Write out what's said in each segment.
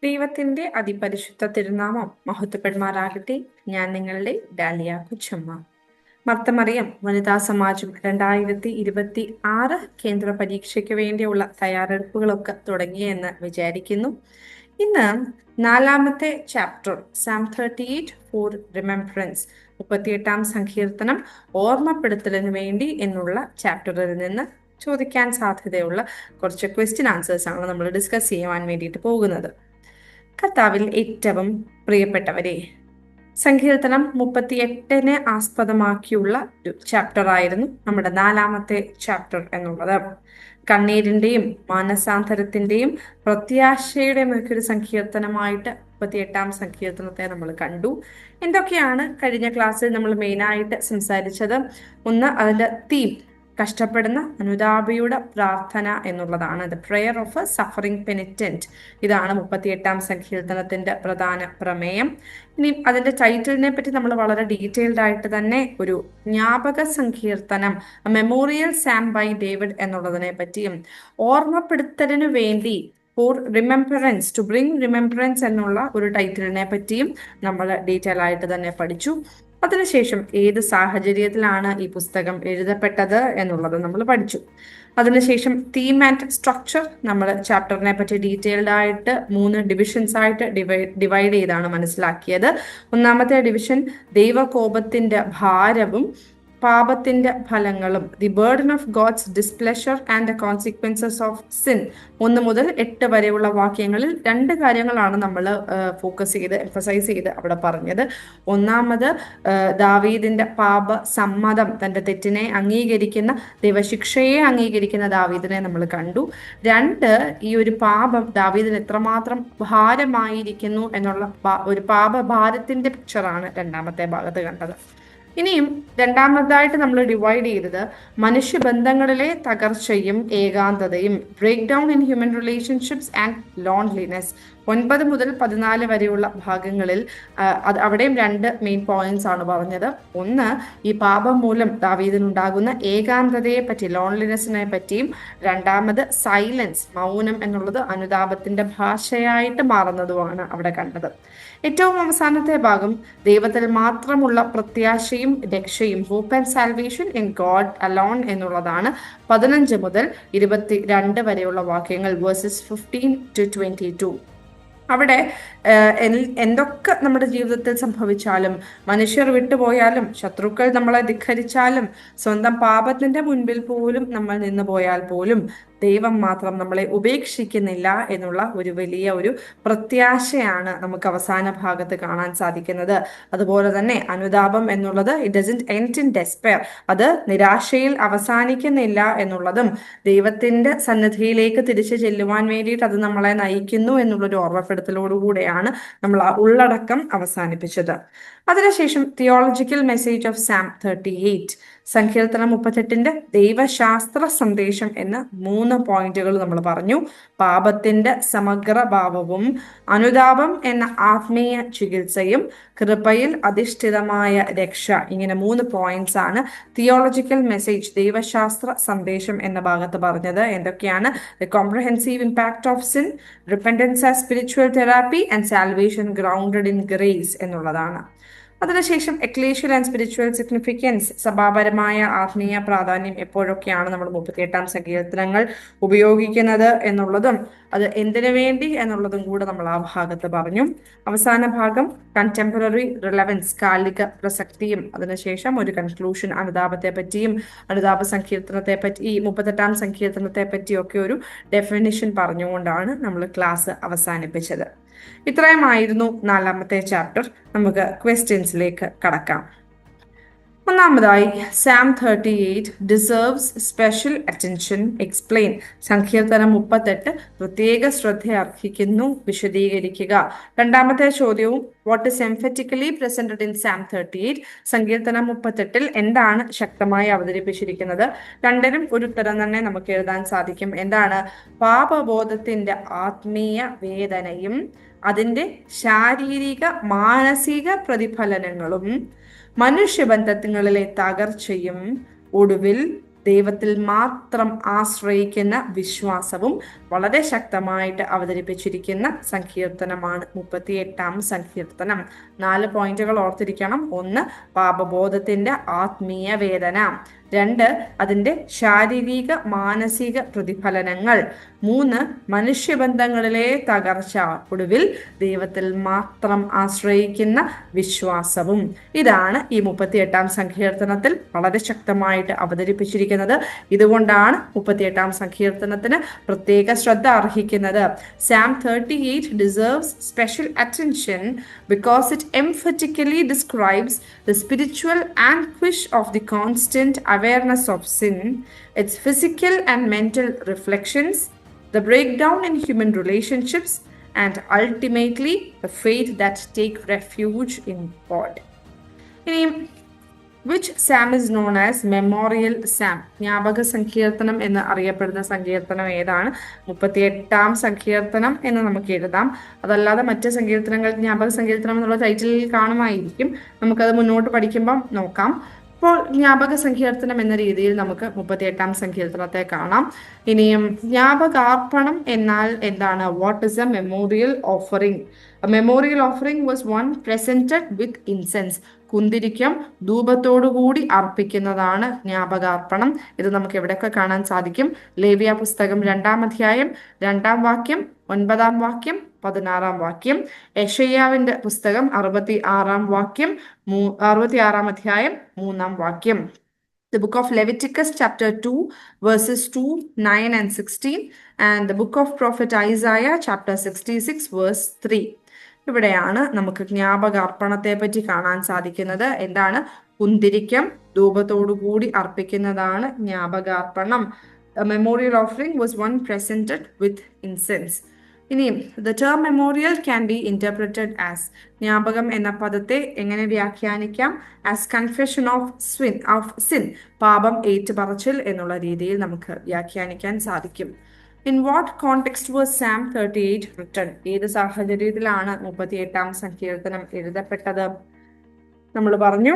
ദൈവത്തിന്റെ അതിപരിശുദ്ധ തിരുനാമം മഹത്വപ്പെടുമാറാകട്ടെ. ഞാൻ നിങ്ങളുടെ ഡാലിയ കുച്ചമ്മ. മർത്തമറിയം വനിതാ സമാജം 2026 കേന്ദ്ര പരീക്ഷയ്ക്ക് വേണ്ടിയുള്ള തയ്യാറെടുപ്പുകളൊക്കെ തുടങ്ങിയെന്ന് വിചാരിക്കുന്നു. ഇന്ന് 4ാമത്തെ ചാപ്റ്റർ സാം 38 ഫോർ റിമെംബറൻസ് 38ാം സങ്കീർത്തനം ഓർമ്മപ്പെടുത്തലിന് വേണ്ടി എന്നുള്ള ചാപ്റ്ററിൽ നിന്ന് ചോദിക്കാൻ സാധ്യതയുള്ള കുറച്ച് ക്വസ്റ്റ്യൻ ആൻസേഴ്സ് ആണ് നമ്മൾ ഡിസ്കസ് ചെയ്യുവാൻ വേണ്ടിയിട്ട് പോകുന്നത്. കർത്താവിൽ ഏറ്റവും പ്രിയപ്പെട്ടവരെ, സങ്കീർത്തനം 38 ആസ്പദമാക്കിയുള്ള ഒരു ചാപ്റ്റർ ആയിരുന്നു നമ്മുടെ 4ാമത്തെ ചാപ്റ്റർ എന്നുള്ളത്. കണ്ണീരിന്റെയും മാനസാന്തരത്തിന്റെയും പ്രത്യാശയുടെയും ഒക്കെ ഒരു സങ്കീർത്തനമായിട്ട് 38ാം സങ്കീർത്തനത്തെ നമ്മൾ കണ്ടു. എന്തൊക്കെയാണ് കഴിഞ്ഞ ക്ലാസ്സിൽ നമ്മൾ മെയിനായിട്ട് സംസാരിച്ചത്? ഒന്ന്, അതിന്റെ തീം കഷ്ടപ്പെടുന്ന അനുതാപിയുടെ പ്രാർത്ഥന എന്നുള്ളതാണ്. The prayer of a suffering penitent. ഇതാണ് 38ാം സങ്കീർത്തനത്തിന്റെ പ്രധാന പ്രമേയം. ഇനി അതിന്റെ ടൈറ്റിലിനെ പറ്റി നമ്മൾ വളരെ ഡീറ്റെയിൽഡ് ആയിട്ട് തന്നെ ഒരു ജ്ഞാപക സങ്കീർത്തനം, മെമ്മോറിയൽ സാം ബൈ ഡേവിഡ് എന്നുള്ളതിനെ പറ്റിയും ഓർമ്മപ്പെടുത്തലിനു വേണ്ടി ഫോർ റിമെംബറൻസ്, ടു ബ്രിങ് റിമെംബറൻസ് എന്നുള്ള ഒരു ടൈറ്റിലിനെ പറ്റിയും നമ്മൾ ഡീറ്റെയിൽ ആയിട്ട് തന്നെ പഠിച്ചു. അതിനുശേഷം ഏത് സാഹചര്യത്തിലാണ് ഈ പുസ്തകം എഴുതപ്പെട്ടത് എന്നുള്ളത് നമ്മൾ പഠിച്ചു. അതിനുശേഷം തീം ആൻഡ് സ്ട്രക്ചർ നമ്മൾ ചാപ്റ്ററിനെ പറ്റി ഡീറ്റെയിൽഡ് ആയിട്ട് 3 ഡിവിഷൻസ് ആയിട്ട് ഡിവൈഡ് ചെയ്താണ് മനസ്സിലാക്കിയത്. ഒന്നാമത്തെ ഡിവിഷൻ ദൈവകോപത്തിന്റെ ഭാരവും പാപത്തിന്റെ ഫലങ്ങളും, the burden of God's displeasure and the consequences of sin. 1 മുതൽ 8 വരെയുള്ള വാക്യങ്ങളിൽ 2 കാര്യങ്ങളാണ് നമ്മൾ എംഫസൈസ് ചെയ്ത് അവിടെ പറഞ്ഞത്. ഒന്നാമത്, ദാവീദിന്റെ പാപ സമ്മതം, തന്റെ തെറ്റിനെ അംഗീകരിക്കുന്ന, ദൈവശിക്ഷയെ അംഗീകരിക്കുന്ന ദാവീദിനെ നമ്മൾ കണ്ടു. 2, ഈ ഒരു പാപം ദാവീദിന് എത്രമാത്രം ഭാരമായിരിക്കുന്നു എന്നുള്ള ഒരു പാപഭാരത്തിന്റെ പിക്ചറാണ് 2ാമത്തെ ഭാഗത്ത് കണ്ടത്. ഇനിയും 2ാമതായിട്ട് നമ്മൾ ഡിവൈഡ് ചെയ്തത് മനുഷ്യബന്ധങ്ങളിലെ തകർച്ചയും ഏകാന്തതയും, break down in human relationships and loneliness. 9 മുതൽ 14 വരെയുള്ള ഭാഗങ്ങളിൽ അവിടെയും 2 മെയിൻ പോയിന്റ്സ് ആണ് പറഞ്ഞത്. ഒന്ന്, ഈ പാപം മൂലം ദാവീദിനുണ്ടാകുന്ന ഏകാന്തതയെ പറ്റി, ലോൺലിനെസ്സിനെ പറ്റിയും. 2ാമത്, സൈലൻസ്, മൗനം എന്നുള്ളത് അനുതാപത്തിന്റെ ഭാഷയായിട്ട് മാറുന്നതുമാണ് അവിടെ കണ്ടത്. ഏറ്റവും അവസാനത്തെ ഭാഗം ദൈവത്തിൽ മാത്രമുള്ള പ്രത്യാശയും രക്ഷയും, hope and salvation in God alone എന്നുള്ളതാണ്. 15 മുതൽ 22 വരെയുള്ള വാക്യങ്ങൾ, വേഴ്സസ് 15 to 22. അവിടെ എന്തൊക്കെ നമ്മുടെ ജീവിതത്തിൽ സംഭവിച്ചാലും, മനുഷ്യർ വിട്ടുപോയാലും, ശത്രുക്കൾ നമ്മളെ ധിക്കരിച്ചാലും, സ്വന്തം പാപത്തിന്റെ മുൻപിൽ പോലും നമ്മൾ നിന്നു പോയാൽ പോലും ദൈവം മാത്രം നമ്മളെ ഉപേക്ഷിക്കുന്നില്ല എന്നുള്ള ഒരു വലിയ ഒരു പ്രത്യാശയാണ് നമുക്ക് അവസാന ഭാഗത്ത് കാണാൻ സാധിക്കുന്നത്. അതുപോലെ തന്നെ അനുതാപം എന്നുള്ളത് it doesn't end in despair, അത് നിരാശയിൽ അവസാനിക്കുന്നില്ല എന്നുള്ളതും, ദൈവത്തിന്റെ സന്നിധിയിലേക്ക് തിരിച്ചു ചെല്ലുവാൻ വേണ്ടിയിട്ട് അത് നമ്മളെ നയിക്കുന്നു എന്നുള്ളൊരു ഓർമ്മപ്പെടുത്തലോടുകൂടെയാണ് നമ്മൾ ആ ഉള്ളടക്കം അവസാനിപ്പിച്ചത്. അതിനുശേഷം തിയോളജിക്കൽ മെസ്സേജ് ഓഫ് സാം 38, സങ്കീർത്തനം 38ന്റെ ദൈവശാസ്ത്ര സന്ദേശം എന്ന 3 പോയിന്റുകൾ നമ്മൾ പറഞ്ഞു. പാപത്തിന്റെ സമഗ്ര ഭാവവും, അനുതാപം എന്ന ആത്മീയ ചികിത്സയും, കൃപയിൽ അധിഷ്ഠിതമായ രക്ഷ. ഇങ്ങനെ 3 പോയിന്റ്സ് ആണ് തിയോളജിക്കൽ മെസ്സേജ്, ദൈവശാസ്ത്ര സന്ദേശം എന്ന ഭാഗത്ത് പറഞ്ഞത്. എന്തൊക്കെയാണ്? The comprehensive impact of sin, repentance as spiritual therapy and salvation grounded in grace എന്നുള്ളതാണ്. അതിനുശേഷം എക്ലേഷ്യൽ ആൻഡ് സ്പിരിച്വൽ സിഗ്നിഫിക്കൻസ്, സഭാപരമായ ആത്മീയ പ്രാധാന്യം എപ്പോഴൊക്കെയാണ് നമ്മൾ 38ാം സങ്കീർത്തനങ്ങൾ ഉപയോഗിക്കുന്നത് എന്നുള്ളതും, അത് എന്തിനു വേണ്ടി എന്നുള്ളതും കൂടെ നമ്മൾ ആ ഭാഗത്ത് പറഞ്ഞു. അവസാന ഭാഗം കണ്ടംപററി റിലവൻസ്, കാലിക പ്രസക്തിയും, അതിനുശേഷം ഒരു കൺക്ലൂഷൻ അനുതാപത്തെ പറ്റിയും, അനുതാപ സങ്കീർത്തനത്തെ പറ്റി, ഈ 38ാം സങ്കീർത്തനത്തെ പറ്റിയൊക്കെ ഒരു ഡെഫിനിഷൻ പറഞ്ഞുകൊണ്ടാണ് നമ്മൾ ക്ലാസ് അവസാനിപ്പിച്ചത്. ഇത്രയുമായിരുന്നു 4ാമത്തെ ചാപ്റ്റർ. നമുക്ക് ക്വസ്റ്റ്യൻസിലേക്ക് കടക്കാം. ഒന്നാമതായി, Psalm 38 deserves special attention, explain. സങ്കീർത്തനം 38 പ്രത്യേക ശ്രദ്ധ അർഹിക്കുന്നു, വിശദീകരിക്കുക. 2ാമത്തെ ചോദ്യവും, what is emphatically presented in Psalm 38, സങ്കീർത്തനം 38 എന്താണ് ശക്തമായി അവതരിപ്പിച്ചിരിക്കുന്നത്? 2നും ഒരു ഉത്തരം തന്നെ നമുക്ക് എഴുതാൻ സാധിക്കും. എന്താണ്? പാപബോധത്തിന്റെ ആത്മീയ വേദനയും അതിന്റെ ശാരീരിക മാനസിക പ്രതിഫലനങ്ങളും, മനുഷ്യബന്ധങ്ങളിലെ തകർച്ചയും, ഒടുവിൽ ദൈവത്തിൽ മാത്രം ആശ്രയിക്കുന്ന വിശ്വാസവും വളരെ ശക്തമായിട്ട് അവതരിപ്പിച്ചിരിക്കുന്ന സങ്കീർത്തനമാണ് 38 സങ്കീർത്തനം. 4 പോയിന്റുകൾ ഓർത്തിരിക്കണം. 1, പാപബോധത്തിന്റെ ആത്മീയ വേദന. 2, അതിൻ്റെ ശാരീരിക മാനസിക പ്രതിഫലനങ്ങൾ. 3, മനുഷ്യബന്ധങ്ങളിലെ തകർച്ച. ഒടുവിൽ ദൈവത്തിൽ മാത്രം ആശ്രയിക്കുന്ന വിശ്വാസവും. ഇതാണ് ഈ 38 സങ്കീർത്തനത്തിൽ വളരെ ശക്തമായിട്ട് അവതരിപ്പിച്ചിരിക്കുന്നത്. ഇതുകൊണ്ടാണ് 38 സങ്കീർത്തനത്തിന് പ്രത്യേക ശ്രദ്ധ അർഹിക്കുന്നത്. Psalm 38 deserves special attention because it emphatically describes the spiritual anguish of the constant awareness of sin, its physical and mental reflections, the breakdown in human relationships, and ultimately the faith that take refuge in God. Which psalm is known as Memorial Psalm? ജ്ഞാപക സങ്കീർത്തനം എന്ന് അറിയപ്പെടുന്ന സങ്കീർത്തനം ഏതാണ്? 38 സങ്കീർത്തനം എന്ന് നമുക്ക് എഴുതാം. അതല്ലാതെ മറ്റ് സങ്കീർത്തനങ്ങൾ ജ്ഞാപക സങ്കീർത്തനം എന്നുള്ള ടൈറ്റിലിൽ കാണുമായിരിക്കും. നമുക്കത് മുന്നോട്ട് പഠിക്കുമ്പം നോക്കാം. ഇപ്പോൾ ജ്ഞാപക സങ്കീർത്തനം എന്ന രീതിയിൽ നമുക്ക് 38 സങ്കീർത്തനത്തെ കാണാം. ഇനിയും ജ്ഞാപകാർപ്പണം എന്നാൽ എന്താണ്? What is A memorial offering? A memorial offering was one presented with incense. കുന്തിരിക്കം ധൂപത്തോടുകൂടി അർപ്പിക്കുന്നതാണ് ജ്ഞാപകാർപ്പണം. ഇത് നമുക്ക് എവിടെയൊക്കെ കാണാൻ സാധിക്കും? ലേവ്യ പുസ്തകം 2-ാം അധ്യായം 2-ാം വാക്യം, 9-ാം വാക്യം, 16-ാം വാക്യം. യെശയ്യാവിന്റെ പുസ്തകം 66-ാം വാക്യം, 66-ാം അധ്യായം 3-ാം വാക്യം. The book of Leviticus chapter 2 verses 2, 9 and 16, and the book of prophet Isaiah chapter 66 verse 3. ഇവിടെയാണ് നമുക്ക് ജ്ഞാപകാർപ്പണത്തെ പറ്റി കാണാൻ സാധിക്കുന്നത്. എന്താണ്? കുന്തിരിക്കം ധൂപത്തോടുകൂടി അർപ്പിക്കുന്നതാണ് ജ്ഞാപകാർപ്പണം. A memorial offering was one presented with incense. ഇനി the term memorial can be interpreted as, ജ്ഞാപകം എന്ന പദത്തെ എങ്ങനെ വ്യാഖ്യാനിക്കാം? as confession of sin, പാപം ഏറ്റുപറച്ചിൽ എന്നുള്ള രീതിയിൽ നമുക്ക് വ്യാഖ്യാനിക്കാൻ സാധിക്കും. In what context was Psalm 38 written? ഏത് സാഹചര്യത്തിലാണ് 38 സങ്കീർത്തനം എഴുതപ്പെട്ടത്? നമ്മൾ പറഞ്ഞു,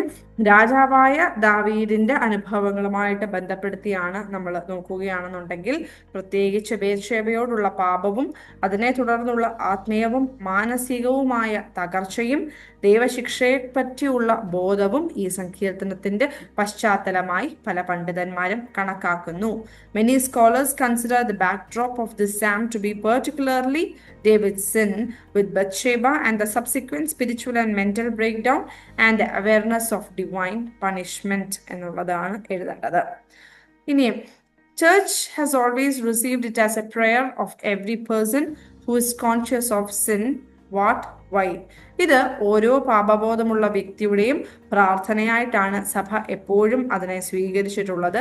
രാജാവായ ദാവീദിന്റെ അനുഭവങ്ങളുമായിട്ട് ബന്ധപ്പെടുത്തിയാണ് നമ്മൾ നോക്കുകയാണെന്നുണ്ടെങ്കിൽ, പ്രത്യേകിച്ച് ബേത്ശേബയോടുള്ള പാപവും അതിനെ തുടർന്നുള്ള ആത്മീയവും മാനസികവുമായ തകർച്ചയും ദൈവശിക്ഷയെ പറ്റിയുള്ള ബോധവും ഈ സങ്കീർത്തനത്തിന്റെ പശ്ചാത്തലമായി പല പണ്ഡിതന്മാരും കണക്കാക്കുന്നു. Many scholars consider the backdrop of this psalm to be particularly David's sin with Bathsheba and the subsequent spiritual and mental breakdown and the awareness of divine punishment എന്നുള്ളതാണ് എഴുതേണ്ടത്. ഇനി church has always received it as a prayer of every person who is conscious of sin. What? Why? ഇത് ഓരോ പാപബോധമുള്ള വ്യക്തിയുടെയും പ്രാർത്ഥനയായിട്ടാണ് സഭ എപ്പോഴും അതിനെ സ്വീകരിച്ചിട്ടുള്ളത്.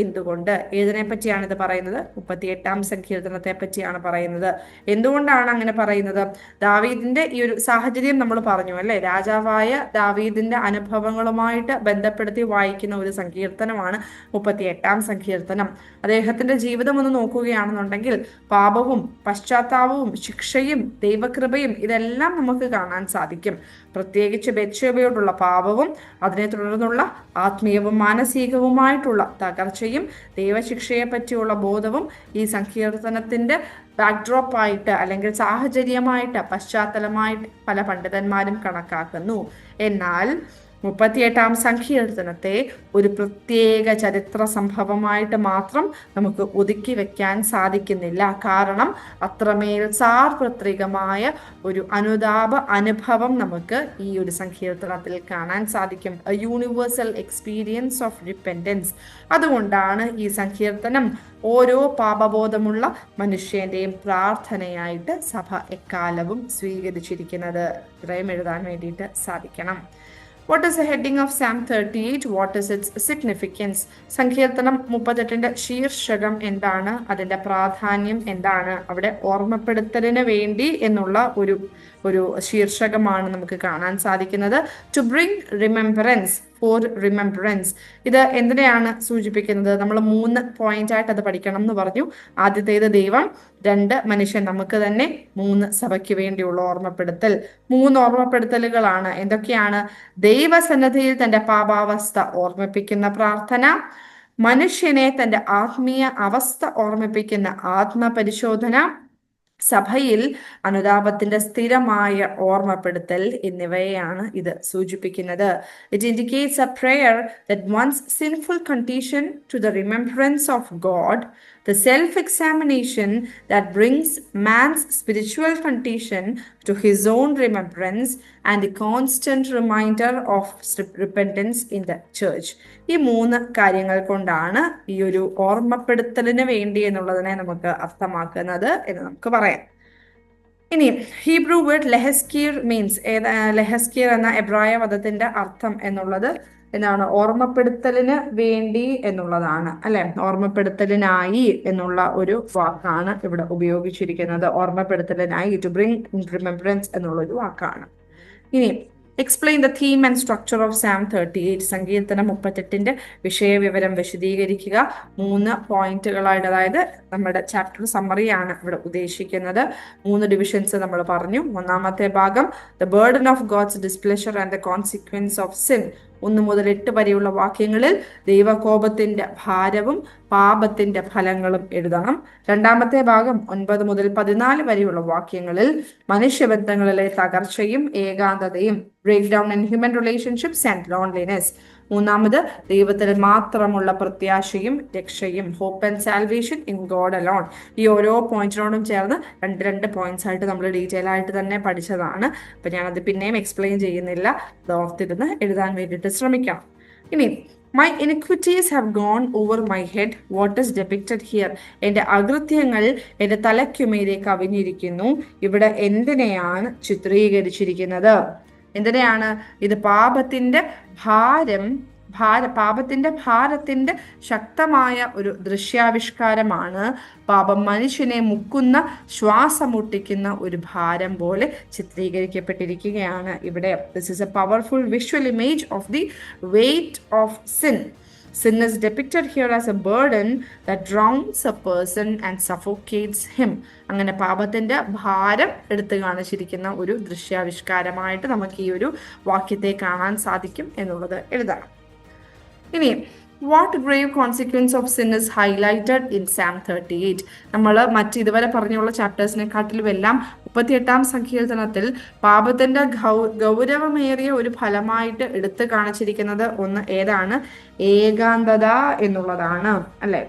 എന്തുകൊണ്ട്? ഏതിനെ പറ്റിയാണ് ഇത് പറയുന്നത്? 38 സങ്കീർത്തനത്തെ പറ്റിയാണ് പറയുന്നത്. എന്തുകൊണ്ടാണ് അങ്ങനെ പറയുന്നത്? ദാവീദിന്റെ ഈ ഒരു സാഹചര്യം നമ്മൾ പറഞ്ഞു അല്ലെ, രാജാവായ ദാവീദിന്റെ അനുഭവങ്ങളുമായിട്ട് ബന്ധപ്പെടുത്തി വായിക്കുന്ന ഒരു സങ്കീർത്തനമാണ് 38 സങ്കീർത്തനം. അദ്ദേഹത്തിന്റെ ജീവിതം ഒന്ന് നോക്കുകയാണെന്നുണ്ടെങ്കിൽ പാപവും പശ്ചാത്താപവും ശിക്ഷയും ദൈവകൃപയും ഇതെല്ലാം നമുക്ക് കാണാൻ സാധിക്കും. പ്രത്യേകിച്ച് ബത്ശേബയോടുള്ള പാപവും അതിനെ തുടർന്നുള്ള ആത്മീയവും മാനസികവുമായിട്ടുള്ള തകർച്ചയും ദൈവശിക്ഷയെ പറ്റിയുള്ള ബോധവും ഈ സങ്കീർത്തനത്തിന്റെ ബാക്ക്ഡ്രോപ്പായിട്ട് അല്ലെങ്കിൽ സാഹചര്യമായിട്ട് പശ്ചാത്തലമായിട്ട് പല പണ്ഡിതന്മാരും കണക്കാക്കുന്നു. എന്നാൽ 38 സങ്കീർത്തനത്തെ ഒരു പ്രത്യേക ചരിത്ര സംഭവമായിട്ട് മാത്രം നമുക്ക് ഒതുക്കി വെക്കാൻ സാധിക്കുന്നില്ല. കാരണം അത്രമേൽ സാർവത്രികമായ ഒരു അനുതാപ അനുഭവം നമുക്ക് ഈ ഒരു സങ്കീർത്തനത്തിൽ കാണാൻ സാധിക്കും. A universal experience of repentance. അതുകൊണ്ടാണ് ഈ സങ്കീർത്തനം ഓരോ പാപബോധമുള്ള മനുഷ്യന്റെയും പ്രാർത്ഥനയായിട്ട് സഭ എക്കാലവും സ്വീകരിച്ചിരിക്കുന്നത്. ഇത്രയും എഴുതാൻ വേണ്ടിയിട്ട് സാധിക്കണം. What is the heading of Psalm 38? What is its significance? സങ്കീർത്തനം 38 ശീർഷകം എന്താണ്? അതിന്റെ പ്രാധാന്യം എന്താണ്? അവിടെ ഓർമ്മപ്പെടുത്തലിന് വേണ്ടി എന്നുള്ള ഒരു ശീർഷകമാണ് നമുക്ക് കാണാൻ സാധിക്കുന്നത്. To bring remembrance, for remembrance. ഇത് എന്തിനെയാണ് സൂചിപ്പിക്കുന്നത്? നമ്മൾ 3 പോയിന്റായിട്ട് അത് പഠിക്കണം എന്ന് പറഞ്ഞു. ആദ്യത്തേത് ദൈവം, 2 മനുഷ്യൻ നമുക്ക് തന്നെ, 3 സഭയ്ക്ക് വേണ്ടിയുള്ള ഓർമ്മപ്പെടുത്തൽ. 3 ഓർമ്മപ്പെടുത്തലുകളാണ്. എന്തൊക്കെയാണ്? ദൈവസന്നിധിയിൽ തന്റെ പാപാവസ്ഥ ഓർമ്മിപ്പിക്കുന്ന പ്രാർത്ഥന, മനുഷ്യനെ തന്റെ ആത്മീയ അവസ്ഥ ഓർമ്മിപ്പിക്കുന്ന ആത്മപരിശോധന, സഭയിൽ അനുതാപത്തിന്റെ സ്ഥിരമായ ഓർമ്മപ്പെടുത്തൽ എന്നിവയെയാണ് ഇത് സൂചിപ്പിക്കുന്നത്. It indicates a prayer that one's sinful condition to the remembrance of God, the self-examination that brings man's spiritual condition to his own remembrance, and a constant reminder of repentance in the church. ഈ 3 കാര്യങ്ങൾ കൊണ്ടാണ് ഈ ഒരു ഓർമ്മപ്പെടുത്തലിന് വേണ്ടി എന്നുള്ളതിനെ നമുക്ക് അർത്ഥമാക്കുന്നത് എന്ന് നമുക്ക് പറയാം. ഇനി ഹീബ്രു വേർഡ് ലെഹസ്കീർ മീൻസ് ലെഹസ്കീർ എന്ന എബ്രായ പദത്തിന്റെ അർത്ഥം എന്നുള്ളത് എന്താണ്? ഓർമ്മപ്പെടുത്തലിന് വേണ്ടി എന്നുള്ളതാണ്, അല്ലെ? ഓർമ്മപ്പെടുത്തലിനായി എന്നുള്ള ഒരു വാക്കാണ് ഇവിടെ ഉപയോഗിച്ചിരിക്കുന്നത്. ഓർമ്മപ്പെടുത്തലിനായി, ടു ബ്രിങ് റിമെമ്പറൻസ് എന്നുള്ള ഒരു വാക്കാണ്. ഇനി explain the theme and structure of Psalm 38. സങ്കീർത്തനം 38ന്റെ വിഷയവിവരം വിശദീകരിക്കുക. 3 പോയിന്റുകളായിട്ട്, അതായത് നമ്മുടെ ചാപ്റ്റർ സമ്മറിയാണ് ഇവിടെ ഉദ്ദേശിക്കുന്നത്. 3 ഡിവിഷൻസ് നമ്മൾ പറഞ്ഞു. ഒന്നാമത്തെ ഭാഗം the burden of God's displeasure and the consequence of sin. 1 മുതൽ 8 വരെയുള്ള വാക്യങ്ങളിൽ ദൈവകോപത്തിന്റെ ഭാരവും പാപത്തിന്റെ ഫലങ്ങളും എഴുതണം. രണ്ടാമത്തെ ഭാഗം 9 മുതൽ 14 വരെയുള്ള വാക്യങ്ങളിൽ മനുഷ്യബന്ധങ്ങളിലെ തകർച്ചയും ഏകാന്തതയും, break down in human relationships and loneliness. 3-ാമത് ദൈവത്തിൽ മാത്രമുള്ള പ്രത്യാശയും രക്ഷയും, hope and salvation in God alone. ഈ ഓരോ പോയിന്റിനോടും ചേർന്ന് 2 പോയിന്റ്സ് ആയിട്ട് നമ്മൾ ഡീറ്റെയിൽ ആയിട്ട് തന്നെ പഠിച്ചതാണ്. അപ്പൊ ഞാനത് പിന്നെയും എക്സ്പ്ലെയിൻ ചെയ്യുന്നില്ല. അത് ഓർത്തിരുന്ന് എഴുതാൻ വേണ്ടിയിട്ട് ശ്രമിക്കാം. ഇനി My iniquities have gone over my head. What is depicted here? എൻ്റെ അകൃത്യങ്ങൾ എൻ്റെ തലയ്ക്കുമീതെ കവിഞ്ഞിരിക്കുന്നു. ഇവിടെ എന്തിനെയാണ് ചിത്രീകരിച്ചിരിക്കുന്നത്? എന്തിനെയാണ്? ഇത് പാപത്തിന്റെ ഭാരത്തിന്റെ ശക്തമായ ഒരു ദൃശ്യാവിഷ്കാരമാണ്. പാപം മനുഷ്യനെ മുക്കുന്ന, ശ്വാസം മുട്ടിക്കുന്ന ഒരു ഭാരം പോലെ ചിത്രീകരിക്കപ്പെട്ടിരിക്കുകയാണ് ഇവിടെ. This is a powerful visual image of the weight of sin. Sin is depicted here as a burden that drowns a person and suffocates him. അങ്ങനെ പാപത്തിന്റെ ഭാരം എടുത്തു കാണിച്ചിരിക്കുന്ന ഒരു ദൃശ്യാവിഷ്കാരമായിട്ട് നമുക്ക് ഈ ഒരു വാക്യത്തെ കാണാൻ സാധിക്കും എന്നുള്ളത് എഴുതാം. ഇനി what grave consequence of sin is highlighted in Psalm 38? നമ്മൾ ഇതുവരെ പറഞ്ഞുള്ള ചാപ്റ്റേഴ്സിനെക്കാട്ടിലും എല്ലാം 38-ാം സങ്കീർത്തനത്തിൽ പാപത്തിന്റെ ഗൗരവമേറിയ ഒരു ഫലമായിട്ട് എടുത്തു കാണിച്ചിരിക്കുന്നത് ഏതാണ്? ഏകാന്തത എന്നുള്ളതാണ്, അല്ലെ?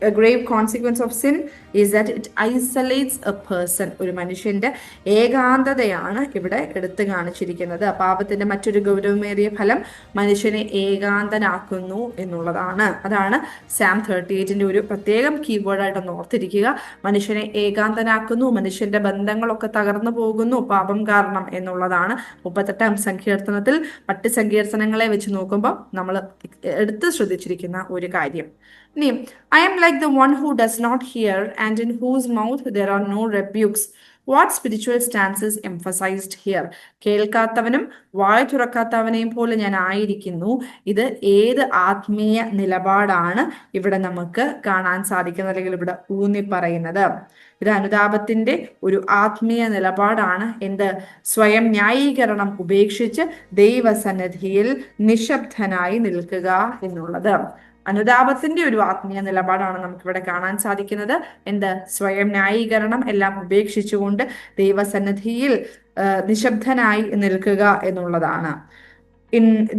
A grave consequence of sin is that it isolates a person. ഒരു മനുഷ്യന്റെ ഏകാന്തതയാണ് ഇവിടെ എടുത്തു കാണിച്ചിരിക്കുന്നത്. പാപത്തിന്റെ മറ്റൊരു ഗൗരവമേറിയ ഫലം മനുഷ്യനെ ഏകാന്തനാക്കുന്നു എന്നുള്ളതാണ്. അതാണ് Psalm 38ന്റെ ഒരു പ്രത്യേകം കീവേഡായിട്ട് ഓർത്തിരിക്കുക. മനുഷ്യനെ ഏകാന്തനാക്കുന്നു, മനുഷ്യന്റെ ബന്ധങ്ങളൊക്കെ തകർന്നു പോകുന്നു പാപം കാരണം എന്നുള്ളതാണ് 38-ാം സങ്കീർത്തനത്തിൽ മറ്റ് സങ്കീർത്തനങ്ങളെ വെച്ച് നോക്കുമ്പോൾ നമ്മൾ എടുത്ത് ശ്രദ്ധിച്ചിരിക്കുന്ന ഒരു കാര്യം. I am like the one who does not hear, and in whose mouth there are no rebukes. What spiritual stance is emphasized here? കേൾക്കാത്തവനും വായ് തുറക്കാത്തവനെയും പോലെ ഞാൻ ആയിരിക്കുന്നു. ഇത് ഏത് ആത്മീയ നിലപാടാണ് ഇവിടെ നമുക്ക് കാണാൻ സാധിക്കുന്നത്, അല്ലെങ്കിൽ ഇവിടെ ഊന്നി പറയുന്നത്? ഇത് അനുതാപത്തിന്റെ ഒരു ആത്മീയ നിലപാടാണ്. സ്വയം ന്യായീകരണം ഉപേക്ഷിച്ച് ദൈവസന്നിധിയിൽ നിശബ്ദനായി നിൽക്കുക എന്നുള്ളത്. അനുതാപത്തിന്റെ ഒരു ആത്മീയ നിലപാടാണ് നമുക്കിവിടെ കാണാൻ സാധിക്കുന്നത്. സ്വയം ന്യായീകരണം എല്ലാം ഉപേക്ഷിച്ചുകൊണ്ട് ദൈവസന്നിധിയിൽ നിശബ്ദനായി നിൽക്കുക എന്നുള്ളതാണ്.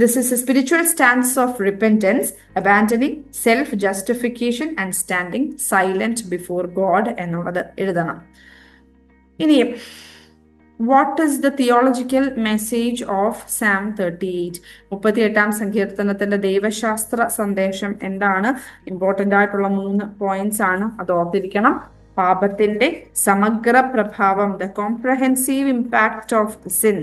This is a spiritual stance of repentance, abandoning self-justification and standing silent before God എന്നുള്ളത് എഴുതണം. ഇനി what is the theological message of Psalm 38? 38-ാം സങ്കീർത്തനത്തിന്റെ ദൈവശാസ്ത്ര സന്ദേശം എന്താണ്? ഇമ്പോർട്ടന്റ് ആയിട്ടുള്ള 3 പോയിന്റ്സ് ആണ്, അത് ഓർത്തിരിക്കണം. പാപത്തിന്റെ സമഗ്ര പ്രഭാവം, the comprehensive impact of sin.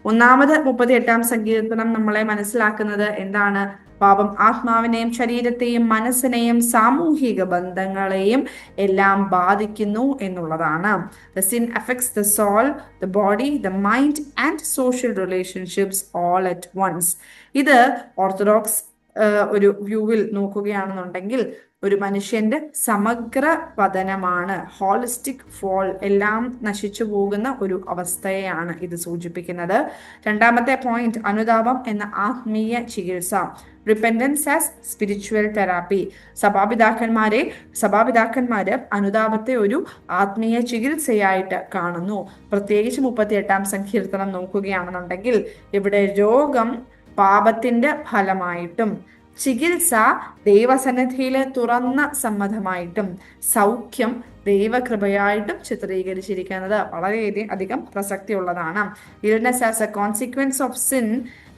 ഒന്നാമത് 38-ാം സങ്കീർത്തനം നമ്മളെ മനസ്സിലാക്കുന്നത് എന്താണ്? പാപം ആത്മാവിനെയും ശരീരത്തെയും മനസ്സിനെയും സാമൂഹിക ബന്ധങ്ങളെയും എല്ലാം ബാധിക്കുന്നു എന്നുള്ളതാണ്. The sin affects the soul, the body, the mind and social relationships all at once. ഇത് ഓർത്തഡോക്സ് ഒരു വ്യൂവിൽ നോക്കുകയാണെന്നുണ്ടെങ്കിൽ ഒരു മനുഷ്യന്റെ സമഗ്ര പതനമാണ്, ഹോളിസ്റ്റിക് ഫോൾ, എല്ലാം നശിച്ചു പോകുന്ന ഒരു അവസ്ഥയെയാണ് ഇത് സൂചിപ്പിക്കുന്നത്. രണ്ടാമത്തെ പോയിന്റ്, അനുതാപം എന്ന ആത്മീയ ചികിത്സ. Repentance as spiritual therapy. സഭാപിതാക്കന്മാര് അനുതാപത്തെ ഒരു ആത്മീയ ചികിത്സയായിട്ട് കാണുന്നു. പ്രത്യേകിച്ച് 38 സങ്കീർത്തനം നോക്കുകയാണെന്നുണ്ടെങ്കിൽ ഇവിടെ രോഗം പാപത്തിന്റെ ഫലമായിട്ടും ചികിത്സ ദൈവസന്നിധിയിലെ തുറന്ന സമ്മതമായിട്ടും സൗഖ്യം ദൈവകൃപയായിട്ടും ചിത്രീകരിച്ചിരിക്കുന്നത് വളരെയധികം പ്രസക്തിയുള്ളതാണ്. Illness as a consequence of sin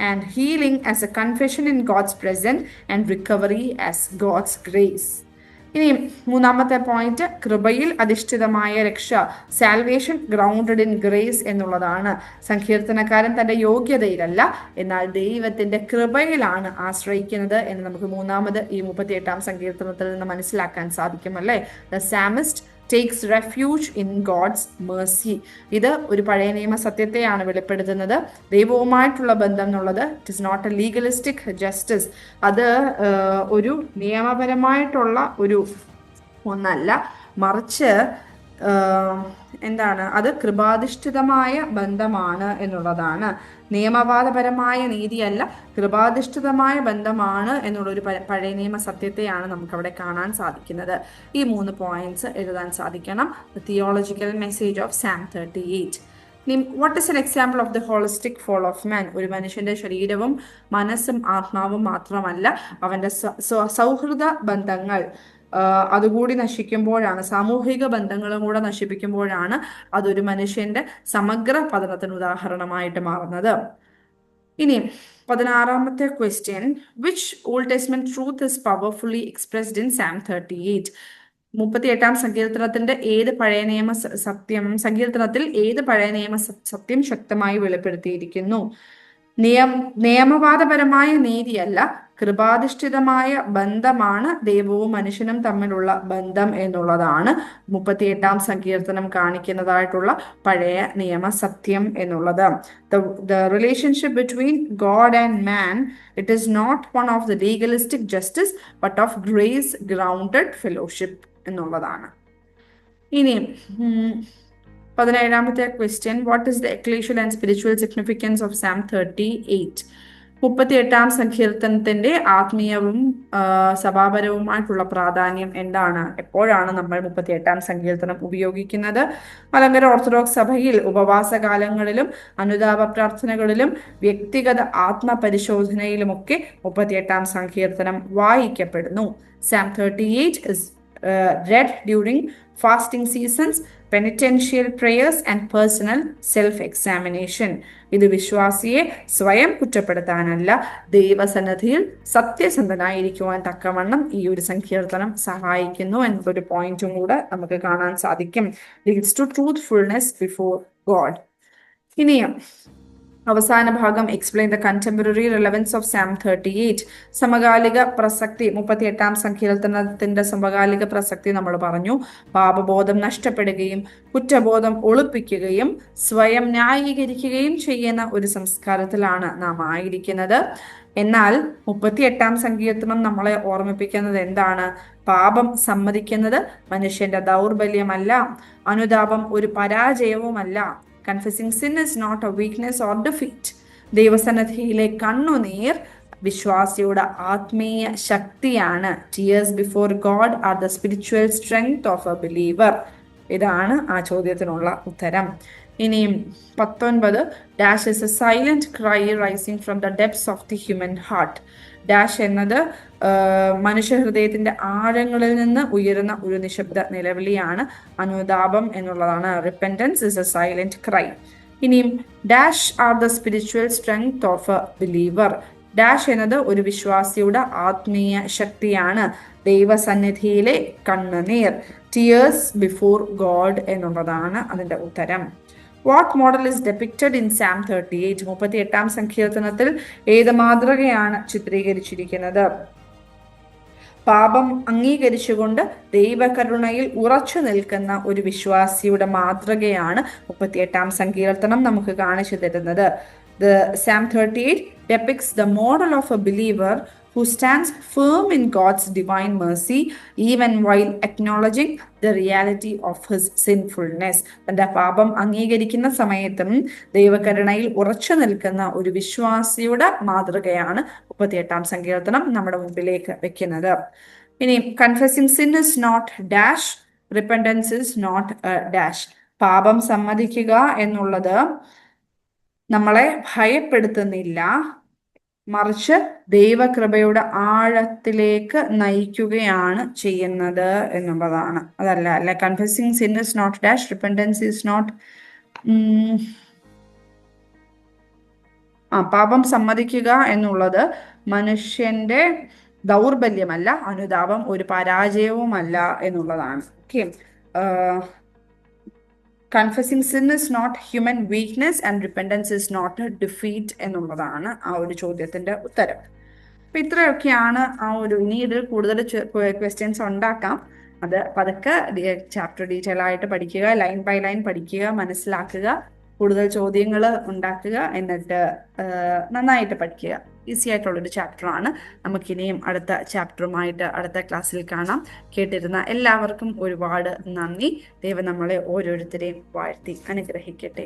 and healing as a confession in God's presence and recovery as God's grace. ഇനി മൂന്നാമത്തെ പോയിന്റ്, കൃപയിൽ അധിഷ്ഠിതമായ രക്ഷ, സാൽവേഷൻ ഗ്രൗണ്ടഡ് ഇൻ ഗ്രേസ് എന്നുള്ളതാണ്. സങ്കീർത്തനക്കാരൻ തന്റെ യോഗ്യതയിലല്ല, എന്നാൽ ദൈവത്തിന്റെ കൃപയിലാണ് ആശ്രയിക്കുന്നത് എന്ന് നമുക്ക് മൂന്നാമത് ഈ 38 സങ്കീർത്തനത്തിൽ നിന്ന് മനസ്സിലാക്കാൻ സാധിക്കും അല്ലേ. The psalmist takes refuge in God's mercy. ഇത് ഒരു പഴയ നിയമ സത്യത്തെയാണ് വെളിപ്പെടുത്തുന്നത്. ദൈവവുമായിട്ടുള്ള ബന്ധം എന്നുള്ളത് it is not a legalistic justice. അത് ഒരു നിയമപരമായിട്ടുള്ള ഒരു ഒന്നല്ല, മറിച്ച് അത് കൃപാധിഷ്ഠിതമായ ബന്ധമാണ് എന്നുള്ളതാണ്. നിയമവാദപരമായ നീതിയല്ല, കൃപാധിഷ്ഠിതമായ ബന്ധമാണ് എന്നുള്ളൊരു പഴയ നിയമ സത്യത്തെയാണ് നമുക്കവിടെ കാണാൻ സാധിക്കുന്നത്. ഈ 3 പോയിന്റ്സ് എഴുതാൻ സാധിക്കണം. Theological message of Psalm 38. What is an example of the holistic fall of man? ഒരു മനുഷ്യന്റെ ശരീരവും മനസ്സും ആത്മാവും മാത്രമല്ല, അവന്റെ സൗഹൃദ ബന്ധങ്ങൾ അതുകൂടി നശിക്കുമ്പോഴാണ്, സാമൂഹിക ബന്ധങ്ങളും കൂടെ നശിപ്പിക്കുമ്പോഴാണ് അതൊരു മനുഷ്യന്റെ സമഗ്ര പതനത്തിന് ഉദാഹരണമായിട്ട് മാറുന്നത്. ഇനി 16ാമത്തെ question, which Old Testament truth is powerfully expressed in Psalm 38? 38 സങ്കീർത്തനത്തിൽ ഏത് പഴയ നിയമ സത്യം ശക്തമായി വെളിപ്പെടുത്തിയിരിക്കുന്നു? നിയമവാദപരമായ നീതിയല്ല, കൃപാധിഷ്ഠിതമായ ബന്ധമാണ് ദൈവവും മനുഷ്യനും തമ്മിലുള്ള ബന്ധം എന്നുള്ളതാണ് 38 സങ്കീർത്തനം കാണിക്കുന്നതായിട്ടുള്ള പഴയ നിയമ സത്യം എന്നുള്ളത്. The relationship between God and man, it is not one of the legalistic justice but of grace grounded fellowship എന്നുള്ളതാണ്. ഇനി 17ാമത്തെ question, what is the ecclesial and spiritual significance of Psalm 38? 38 സങ്കീർത്തനത്തിന്റെ ആത്മീയവും സഭാപരവുമായിട്ടുള്ള പ്രാധാന്യം എന്താണ്? എപ്പോഴാണ് നമ്മൾ 38 സങ്കീർത്തനം ഉപയോഗിക്കുന്നത്? മലങ്കര ഓർത്തഡോക്സ് സഭയിൽ ഉപവാസകാലങ്ങളിലും അനുതാപ പ്രാർത്ഥനകളിലും വ്യക്തിഗത ആത്മപരിശോധനയിലുമൊക്കെ 38 സങ്കീർത്തനം വായിക്കപ്പെടുന്നു. Psalm 38 is read during fasting seasons, penitential prayers and personal self-examination. ഇത് വിശ്വാസിയെ സ്വയം കുറ്റപ്പെടുത്താനല്ല, ദൈവസന്നിധിയിൽ സത്യസന്ധനായിരിക്കുവാൻ തക്കവണ്ണം ഈ ഒരു സങ്കീർത്തനം സഹായിക്കുന്നു എന്നൊരു പോയിന്റും കൂടെ നമുക്ക് കാണാൻ സാധിക്കും. Leads to truthfulness before God. ഇനിയും അവസാന ഭാഗം, explain the contemporary relevance of Psalm 38. സമകാലിക പ്രസക്തി, 38 സങ്കീർത്തനത്തിന്റെ സമകാലിക പ്രസക്തി നമ്മൾ പറഞ്ഞു. പാപബോധം നഷ്ടപ്പെടുകയും കുറ്റബോധം ഒളിപ്പിക്കുകയും സ്വയം ന്യായീകരിക്കുകയും ചെയ്യുന്ന ഒരു സംസ്കാരത്തിലാണ് നാം ആയിരിക്കുന്നത്. എന്നാൽ 38 സങ്കീർത്തനം നമ്മളെ ഓർമ്മിപ്പിക്കുന്നത് എന്താണ്? പാപം സമ്മതിക്കുന്നത് മനുഷ്യന്റെ ദൗർബല്യമല്ല, അനുതാപം ഒരു പരാജയവുമല്ല. Confessing sin is not a weakness or defeat. ദൈവസന്നിധിയിലെ കണ്ണുനീർ വിശ്വാസിയുടെ ആത്മീയ ശക്തിയാണ്. Tears before God are the spiritual strength of a believer. ഇതാണ് ആ ചോദ്യത്തിനുള്ള ഉത്തരം. ഇനിയും 19, dash is a silent cry rising from the depths of the human heart. Dash എന്നത് മനുഷ്യഹൃദയത്തിന്റെ ആഴങ്ങളിൽ നിന്ന് ഉയരുന്ന ഒരു നിശബ്ദ നിലവിളിയാണ്. അനുതാപം എന്നുള്ളതാണ്. Repentance is a silent cry. ഇനിയും dash are the spiritual strength of a believer. Dash എന്നത് ഒരു വിശ്വാസിയുടെ ആത്മീയ ശക്തിയാണ്. ദൈവസന്നിധിയിലെ കണ്ണുനീർ. ടിയേഴ്സ് ബിഫോർ ഗോഡ് എന്നുള്ളതാണ് അതിന്റെ ഉത്തരം. What model is depicted in Psalm 38? 38 സങ്കീർത്തനത്തിൽ ഏത് മാതൃകയാണ് ചിത്രീകരിച്ചിരിക്കുന്നത്? പാപം അംഗീകരിച്ചുകൊണ്ട് ദൈവകരുണയിൽ ഉറച്ചു നിൽക്കുന്ന ഒരു വിശ്വാസിയുടെ മാതൃകയാണ് 38 സങ്കീർത്തനം നമുക്ക് കാണിച്ചു തരുന്നത്. The Psalm 38 depicts the model of a believer who stands firm in God's divine mercy even while acknowledging the reality of his sinfulness. തന്റെ പാപം അംഗീകരിക്കുന്ന സമയത്തും ദൈവകരുണയിൽ ഉറച്ചു നിൽക്കുന്ന ഒരു വിശ്വാസിയുടെ മാതൃകയാണ് 38-ാം സങ്കീർത്തനം നമ്മുടെ മുമ്പിലേക്ക് വെക്കുന്നത്. ഇനി confessing sin is not dash, repentance is not dash. പാപം സമ്മതിക്കുക എന്നുള്ളത് നമ്മളെ ഭയപ്പെടുത്തുന്നില്ല, മറിച്ച് ദൈവകൃപയുടെ ആഴത്തിലേക്ക് നയിക്കുകയാണ് ചെയ്യുന്നത് എന്നുള്ളതാണ്. അതല്ല അല്ലെ, confessing sin is not dash, repentance is not. പാപം സമ്മതിക്കുക എന്നുള്ളത് മനുഷ്യന്റെ ദൗർബല്യമല്ല, അനുതാപം ഒരു പരാജയവുമല്ല എന്നുള്ളതാണ്. Okay, confessing sin is not human weakness and repentance is not defeat എന്നുള്ളതാണ് ആ ഒരു ചോദ്യത്തിന്റെ ഉത്തരം. അപ്പൊ ഇത്രയൊക്കെയാണ് ആ ഒരു. ഇനി ഇതിൽ കൂടുതൽ ക്വസ്റ്റ്യൻസ് ഉണ്ടാക്കാം. അത് പതുക്കെ ചാപ്റ്റർ ഡീറ്റെയിൽ ആയിട്ട് പഠിക്കുക, ലൈൻ ബൈ ലൈൻ പഠിക്കുക, മനസ്സിലാക്കുക, കൂടുതൽ ചോദ്യങ്ങൾ ഉണ്ടാക്കുക, എന്നിട്ട് നന്നായിട്ട് പഠിക്കുക. ഈസി ആയിട്ടുള്ളൊരു ചാപ്റ്ററാണ്. നമുക്കിനിയും അടുത്ത ചാപ്റ്ററുമായിട്ട് അടുത്ത ക്ലാസ്സിൽ കാണാം. കേട്ടിരുന്ന എല്ലാവർക്കും ഒരുപാട് നന്ദി. ദൈവം നമ്മളെ ഓരോരുത്തരെയും വാഴ്ത്തി അനുഗ്രഹിക്കട്ടെ.